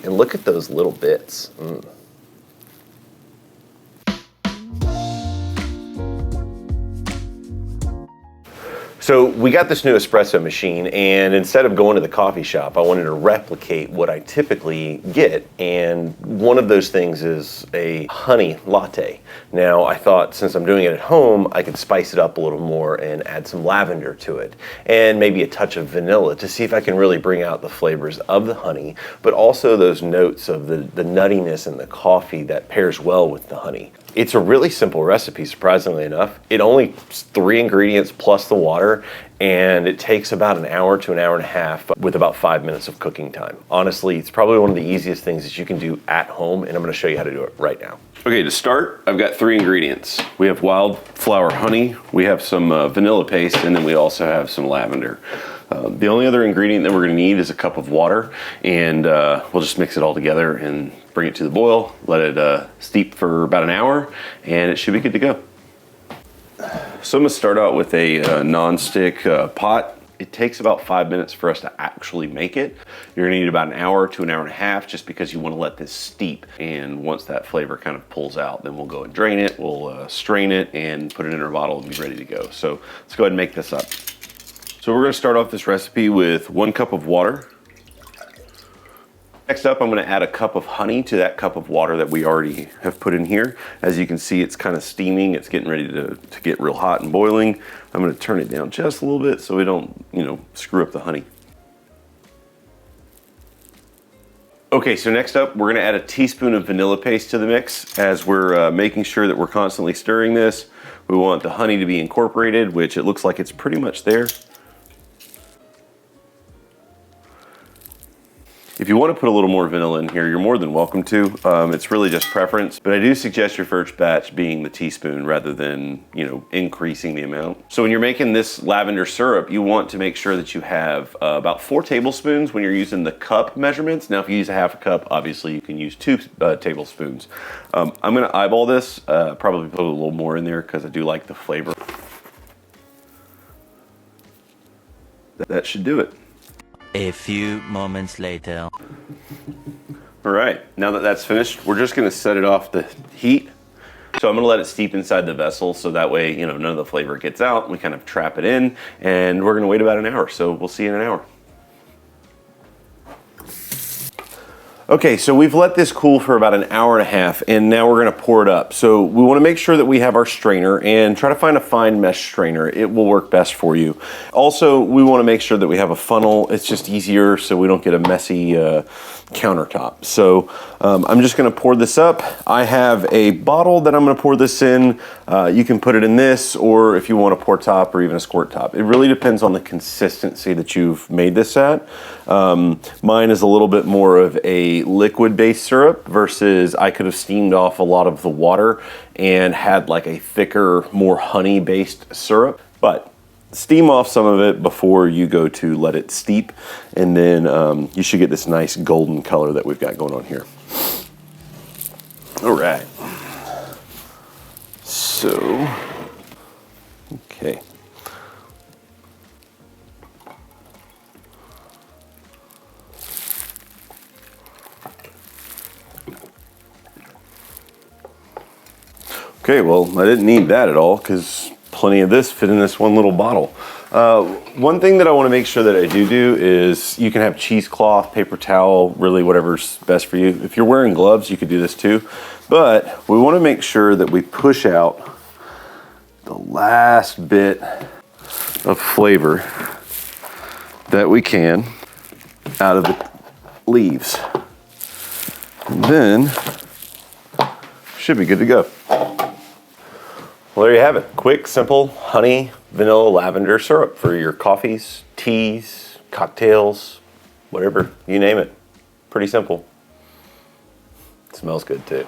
And look at those little bits. So we got this new espresso machine, and instead of going to the coffee shop, I wanted to replicate what I typically get, and one of those things is a honey latte. Now I thought, since I'm doing it at home, I could spice it up a little more and add some lavender to it, and maybe a touch of vanilla to see if I can really bring out the flavors of the honey, but also those notes of the nuttiness in the coffee that pairs well with the honey. It's a really simple recipe, surprisingly enough. It only 3 ingredients plus the water, and it takes about an hour to an hour and a half with about 5 minutes of cooking time. Honestly, it's probably one of the easiest things that you can do at home, and I'm gonna show you how to do it right now. Okay, to start, I've got 3 ingredients. We have wildflower honey, we have some vanilla paste, and then we also have some lavender. The only other ingredient that we're gonna need is a cup of water, and we'll just mix it all together and bring it to the boil, let it steep for about an hour, and it should be good to go. So I'm gonna start out with a non-stick pot. It takes about 5 minutes for us to actually make it. You're gonna need about an hour to an hour and a half just because you wanna let this steep. And once that flavor kind of pulls out, then we'll go and drain it, we'll strain it and put it in our bottle and be ready to go. So let's go ahead and make this up. So we're gonna start off this recipe with 1 cup of water. Next up, I'm gonna add a cup of honey to that cup of water that we already have put in here. As you can see, it's kind of steaming. It's getting ready to get real hot and boiling. I'm gonna turn it down just a little bit so we don't, screw up the honey. Okay, so next up, we're gonna add a teaspoon of vanilla paste to the mix. As we're making sure that we're constantly stirring this, we want the honey to be incorporated, which it looks like it's pretty much there. If you want to put a little more vanilla in here, you're more than welcome to. It's really just preference, but I do suggest your first batch being the teaspoon rather than, increasing the amount. So when you're making this lavender syrup, you want to make sure that you have about 4 tablespoons when you're using the cup measurements. Now, if you use a half a cup, obviously you can use 2 tablespoons. I'm gonna eyeball this, probably put a little more in there because I do like the flavor. That should do it. A few moments later. All right, now that that's finished, we're just gonna set it off the heat. So I'm gonna let it steep inside the vessel so that way, none of the flavor gets out. We kind of trap it in, and we're gonna wait about an hour. So we'll see you in an hour. Okay, so we've let this cool for about an hour and a half, and now we're gonna pour it up. So we wanna make sure that we have our strainer, and try to find a fine mesh strainer. It will work best for you. Also, we wanna make sure that we have a funnel. It's just easier so we don't get a messy countertop. So I'm just gonna pour this up. I have a bottle that I'm gonna pour this in. You can put it in this, or if you want a pour top or even a squirt top. It really depends on the consistency that you've made this at. Mine is a little bit more of a liquid-based syrup versus I could have steamed off a lot of the water and had like a thicker, more honey-based syrup. But steam off some of it before you go to let it steep, and then you should get this nice golden color that we've got going on here. All right. So, okay. Okay, well, I didn't need that at all because plenty of this fit in this one little bottle. One thing that I want to make sure that I do is you can have cheesecloth, paper towel, really whatever's best for you. If you're wearing gloves, you could do this too. But we want to make sure that we push out the last bit of flavor that we can out of the leaves. And then should be good to go. Well, there you have it. Quick, simple, honey, vanilla, lavender syrup for your coffees, teas, cocktails, whatever, you name it. Pretty simple. It smells good too.